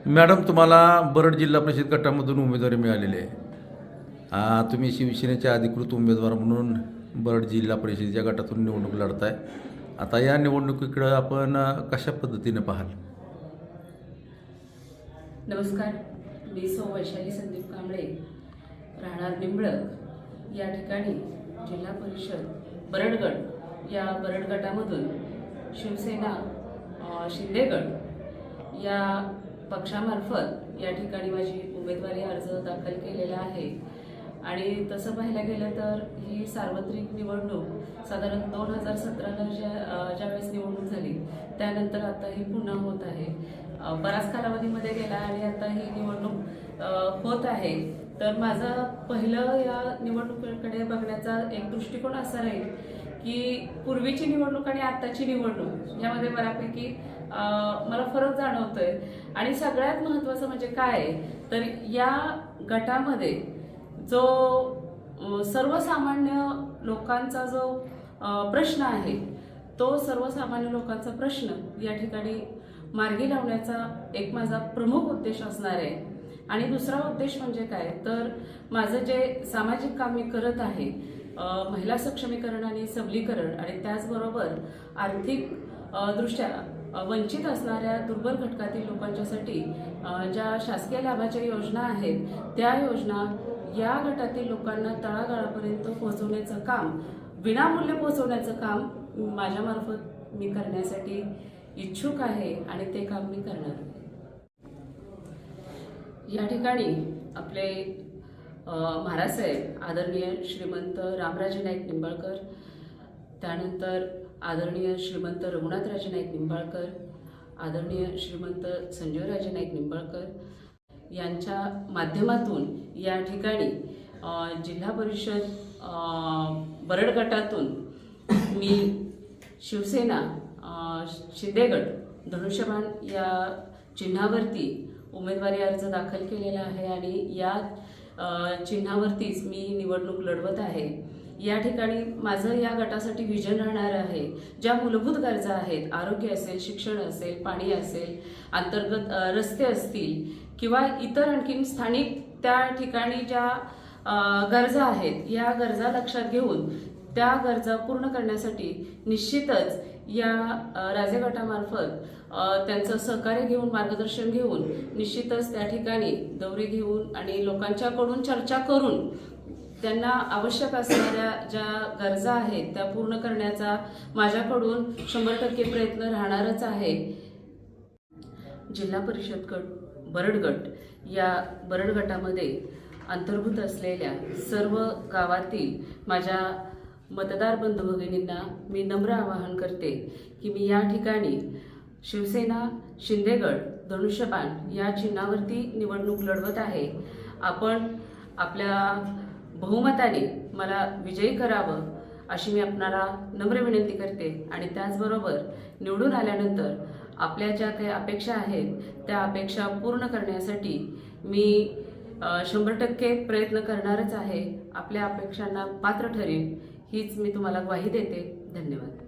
Madam, तुम्हाला बरड जिल्हा परिषद गटामधून उमेदवारी मिळालेली आहे. तुम्ही शिवसेनेचे अधिकृत उमेदवार म्हणून बरड जिल्हा परिषदेच्या गटातून निवडणूक लढताय. आता या निवडणुकीकडं आपण कशा पद्धतीने पाहाल? नमस्कार, मी सौ वैशाली संदीप कांबळे, राहणार निंबळक या ठिकाणी जिल्हा परिषद बरडगट या बरड गटामधून शिवसेना शिंदेगड या पक्षामार्फत या ठिकाणी माझी उमेदवारी अर्ज दाखल केलेला आहे. आणि तसं पाहायला गेलं तर ही सार्वत्रिक निवडणूक साधारण 2017ला ज्यावेळेस निवडणूक झाली त्यानंतर आता ही पुन्हा होत आहे. बराच कालावधीमध्ये गेला आणि आता ही निवडणूक होत आहे. तर माझा पहिलं या निवडणुकीकडे बघण्याचा एक दृष्टिकोन असा राहील की पूर्वीची निवडणूक आणि आत्ताची निवडणूक यामध्ये बऱ्यापैकी मला फरक जाणवतोय. आणि सगळ्यात महत्त्वाचं म्हणजे काय आहे तर या गटामध्ये जो सर्वसामान्य लोकांचा जो प्रश्न आहे तो सर्वसामान्य लोकांचा प्रश्न या ठिकाणी मार्गी लावण्याचा एक माझा प्रमुख उद्देश असणार आहे. आणि दुसरा उद्देश म्हणजे काय तर माझं जे सामाजिक काम मी करत आहे, महिला सक्षमीकरण आणि सबलीकरण आणि त्याचबरोबर आर्थिक दृष्ट्या वंचित असणाऱ्या दुर्बल घटकातील लोकांच्यासाठी ज्या शासकीय लाभाच्या योजना आहेत त्या योजना या गटातील लोकांना तळागाळापर्यंत पोहोचवण्याचं काम, विनामूल्य पोहोचवण्याचं काम माझ्यामार्फत मी करण्यासाठी इच्छुक आहे आणि ते काम मी करणार आहे. या ठिकाणी आपले महाराजसाहेब आदरणीय श्रीमंत रामराजे नाईक निंबाळकर, त्यानंतर आदरणीय श्रीमंत रघुनाथराजे नाईक निंबाळकर, आदरणीय श्रीमंत संजीवराजे नाईक निंबाळकर यांच्या माध्यमातून या ठिकाणी जिल्हा परिषद बरड गटातून मी शिवसेना शिंदेगड धनुष्यबाण या चिन्हावरती उमेदवारी अर्ज दाखल केलेला आहे आणि या चिन्हावरतीच मी निवडणूक लढवत आहे. या ठिकाणी माझं या गटासाठी विजन राहणार आहे. ज्या मूलभूत गरजा आहेत, आरोग्य असेल, शिक्षण असेल, पाणी असेल, अंतर्गत रस्ते असतील किंवा इतर आणखीन स्थानिक त्या ठिकाणी ज्या गरजा आहेत, या गरजा लक्षात घेऊन त्या गरजा पूर्ण करण्यासाठी निश्चितच या राजे गटामार्फत त्यांचं सहकार्य घेऊन, मार्गदर्शन घेऊन निश्चितच त्या ठिकाणी दौरे घेऊन आणि लोकांच्याकडून चर्चा करून त्यांना आवश्यक असणाऱ्या ज्या गरजा आहेत त्या पूर्ण करण्याचा माझ्याकडून 100% प्रयत्न राहणारच आहे. जिल्हा परिषद गट बरडगट या बरड गटामध्ये अंतर्भूत असलेल्या सर्व गावातील माझ्या मतदार बंधू भगिनींना मी नम्र आवाहन करते की मी या ठिकाणी शिवसेना शिंदेगड धनुष्यबाण या चिन्हावरती निवडणूक लढवत आहे. आपण आपल्या बहुमताने मला विजयी करावं अशी मी आपणाला नम्र विनंती करते. आणि त्याचबरोबर निवडून आल्यानंतर आपल्या ज्या काही अपेक्षा आहेत त्या अपेक्षा पूर्ण करण्यासाठी मी 100% प्रयत्न करणारच आहे. आपल्या अपेक्षांना पात्र ठरेन हीच मी तुम्हाला ग्वाही देते. धन्यवाद.